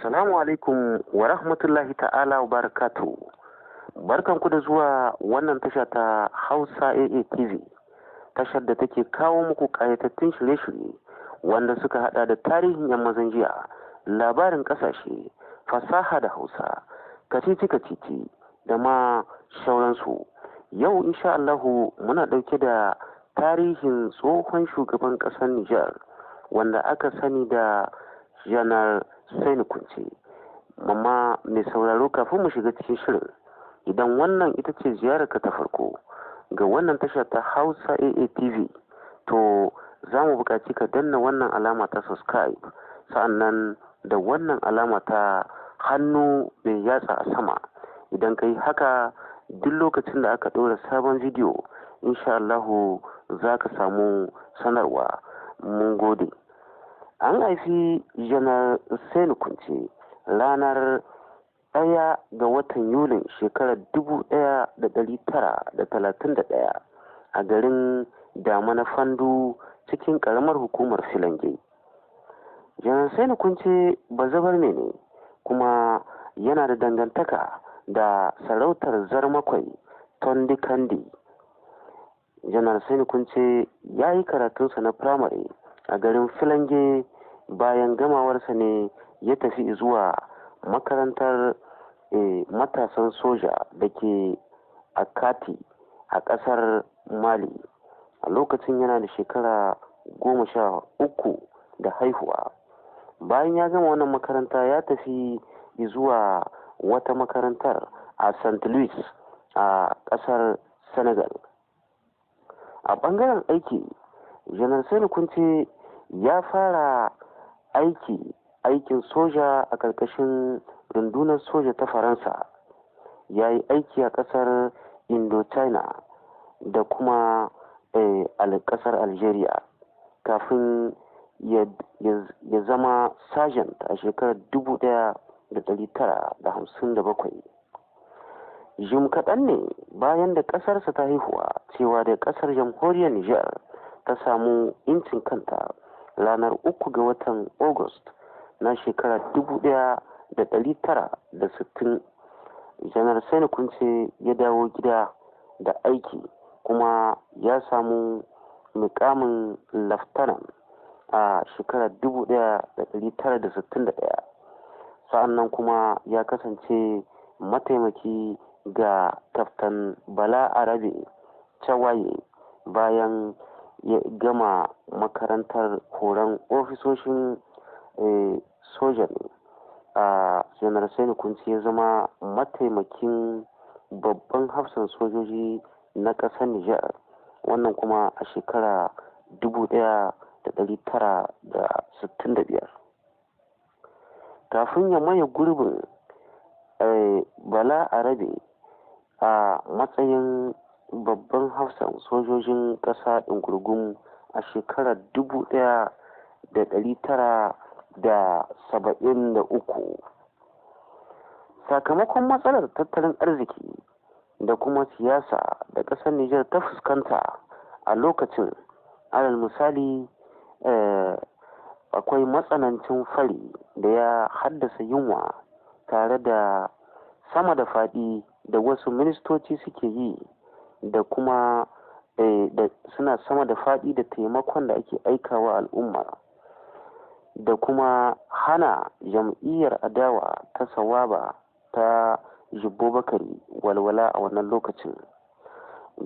Assalamu alaikum wa rahmatullahi ta'ala wa barakatu. Barkanku da zuwa wannan tasha ta Hausa AA TV, tashar da take kawo muku ƙayatattun shirye-shirye wanda suka hada da tarihin 'yan mazan jiya, labarin ƙasashe, fasaha da Hausa, kacici-kacici da ma sauransu. Yau insha Allahu muna ɗauke da tarihin tsohon shugaban ƙasar Nijar wanda aka sani da Janar Sani Kunce. Mamma mai sauraro, kafin mu shiga cikin shirin, idan wannan ita ce ziyararka ta farko ga wannan tasha ta Hausa AA TV, to za mu buƙaci ka danna wannan alama ta subscribe, sa'annan da wannan alama ta hannu mai yatsa a sama. Idan ka yi haka, duk lokacin da aka ɗora sabon bidiyo, insha Allahu za ka samu sanarwa. Mun gode. An haifi Janar Sani Kunce ranar 1 ga watan Yulin shekarar 1931 a garin Damana Fandu cikin ƙaramar hukumar Filange. Janar Sani Kunce bazabar ne kuma yana da dangantaka da sarautar Zarmakwai Tondi Kandi. Janar Sani Kunce ya yi karatunsa na firamare a garin Filange. Bayan gamawarsa ne ya tafi zuwa makarantar matasan soja da ke Akati a ƙasar Mali. A lokacin yana da shekara 13 da haihuwa. Bayan ya gama wannan makaranta ya tafi zuwa wata makarantar a St. Louis a ƙasar Senegal. A ɓangaren aiki, Janar Sani Kunce ya fara aikin soja a ƙarƙashin rundunar soja ta Faransa. Ya yi aiki a ƙasar Indochina da kuma ƙasar Algeria kafin ya zama sergeant a shekarar 1957. Jim kaɗan ne bayan da ƙasarsa ta haihuwa cewa da ƙasar jamhuriyar Nijar ta samu incin kanta ranar 3 ga watan August na shekarar 1960. Janar Sani Kunce ya dawo gida da aiki kuma ya samu mukamin laftanan a shekarar 1961. Sa'annan kuma ya kasance mataimaki ga Kaftan Bala Arabe Chawaye bayan ya gama makarantar horon ofisoshin soja ne. A Janar Sani Kunce ya zama mataimakin babban hafsan sojoji na ƙasar Nijar, wannan kuma a shekara 1965. Kafin ya maye gurbin Bala Arabe a matsayin babban hafsan sojojin ƙasa ɗungurgun a shekarar 1973. Sakamakon matsalar tattalin arziki da kuma siyasa da ƙasar Nijar ta fuskanta a lokacin, alal misali akwai matsanancin fari da ya haddasa yunwa tare da sama da faɗi da wasu ministoci suke yi, da kuma da suna sama da faɗi da taimakon da ake aikawa al'umma, da kuma hana jam'iyyar adawa ta Sawaba ta Jibbo Bakari walwala a wannan lokacin.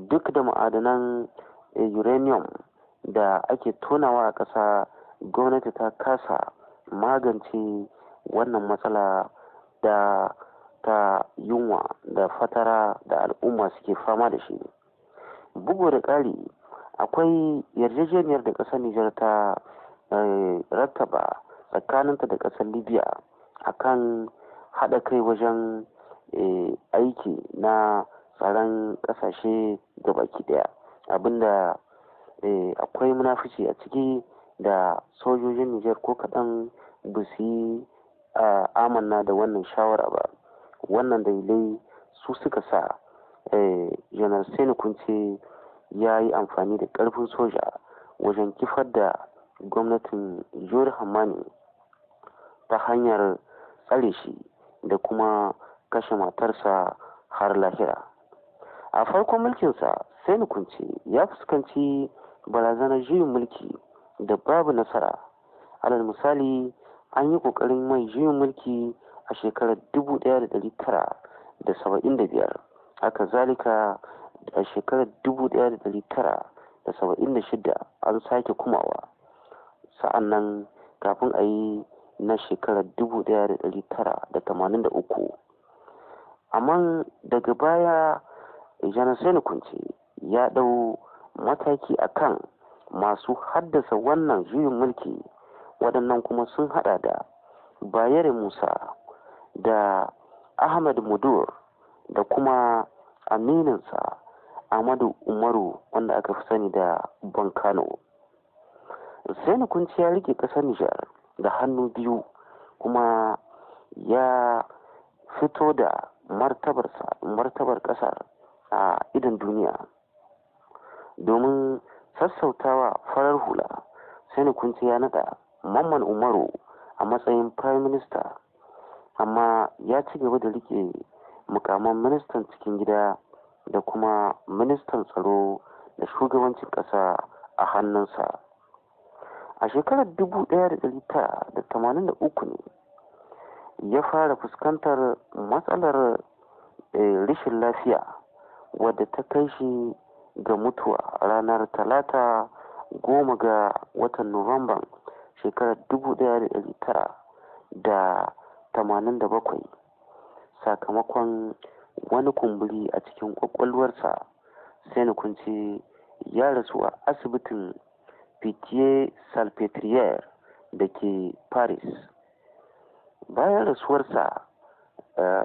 Duk da ma'adanan uranium da ake tonawa a ƙasa, gwamnati ta kasa magance wannan matsala da ta yunwa da fatara da al'umma suke fama da shi. Bugu da ƙari, akwai yarjejeniyar da ƙasar Nijar ta rattaba tsakaninta da ƙasar Libya akan haɗa kai wajen aiki na tsaron ƙasashe baki ɗaya, abinda akwai munafici a ciki da sojojin Nijar ko kaɗan ba su yi amanna da wannan shawara ba. Wannan dalilai su suka sa Janar Sani Kunce ya yi amfani da ƙarfin soja wajen kifar da gwamnatin Jori Hamani ta hanyar tsare shi da kuma kashe matarsa har lahira. A farkon mulkinsa Sani Kunce ya fuskanci barazanar juyin mulki da babu nasara. Alal misali, an yi ƙoƙarin mai juyin mulki a shekarar 1975, haka zalika a shekarar 1976 an sake kumawa, sa'annan kafin a yi na shekarar 1983. Amma daga baya Janar Sani Kunce ya ɗau mataki akan masu haddasa wannan juyin mulki, waɗannan kuma sun haɗa da Bayero Musa da Ahmad Mudur da kuma amininsa Ahmadu Umaru, wanda aka fi sani da Bankano. Sani Kunce ya rike ƙasar Nijar da hannu biyu, kuma ya fito da martabar ƙasar a idon duniya. Domin sassautawa farar hula, Sani Kunce ya naɗa Mamman Umaru a matsayin Prime Minister, amma ya ci gaba da rike mukaman ministan cikin gida da kuma ministan tsaro da shugabancin ƙasa a hannunsa. A shekarar 1983 ne ya fara fuskantar matsalar rashin lafiya, wadda ta kai shi ga mutuwa ranar Talata 10 ga watan Nuwamban shekarar 1987, sakamakon wani kumburi a cikin kwakwalwarsa. Sani Kunce ya rasu a asibitin Pitié Salpêtrière da ke Paris. Bayan rasuwarsa,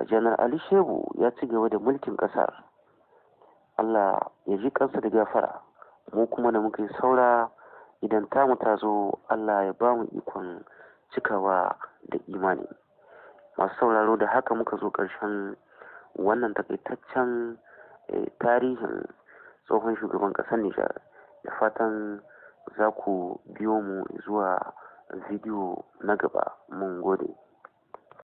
Janar Ali Shehu ya ci gaba da mulkin ƙasar. Allah ya ji kansa da gafara, mu kuma da muka yi saura, idan tamu ta zo, Allah ya ba mu ikon cikawa da imani. Masu sauraro, da haka muka zo ƙarshen wannan takaitaccen tarihin tsohon shugaban ƙasar Nijar. Da fatan za ku biyo mu zuwa bidiyo na gaba. Mun gode.